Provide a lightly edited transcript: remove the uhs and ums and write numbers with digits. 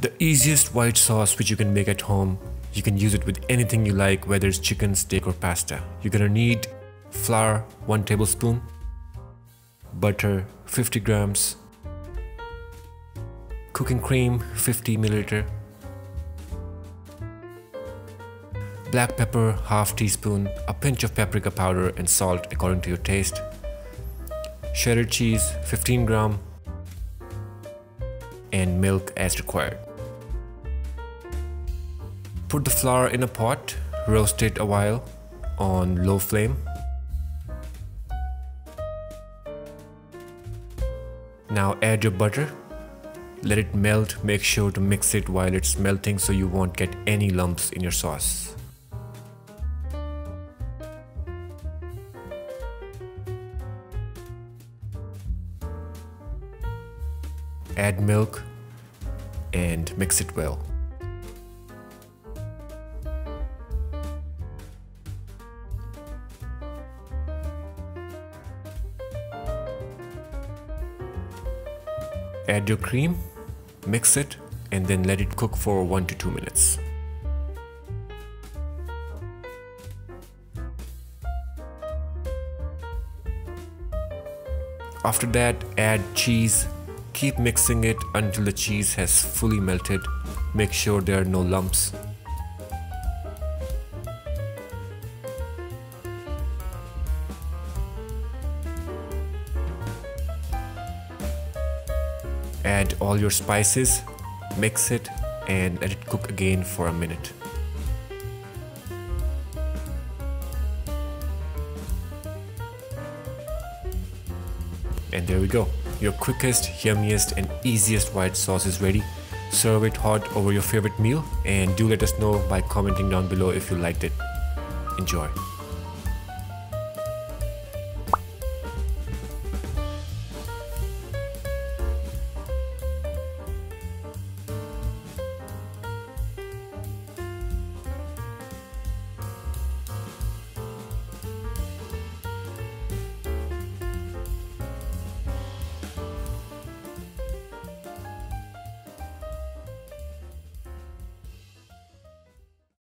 The easiest white sauce which you can make at home. You can use it with anything you like, whether it's chicken, steak or pasta. You're gonna need flour 1 tablespoon, butter 50 grams, cooking cream 50 milliliter, black pepper half teaspoon, a pinch of paprika powder and salt according to your taste, cheddar cheese 15 gram, and milk as required. Put the flour in a pot, roast it a while on low flame. Now add your butter, let it melt, make sure to mix it while it's melting so you won't get any lumps in your sauce. Add milk and mix it well. Add your cream, mix it, and then let it cook for 1 to 2 minutes. After that, add cheese. Keep mixing it until the cheese has fully melted. Make sure there are no lumps. Add all your spices, mix it, and let it cook again for a minute. And there we go. Your quickest, yummiest, and easiest white sauce is ready. Serve it hot over your favorite meal, and do let us know by commenting down below if you liked it. Enjoy.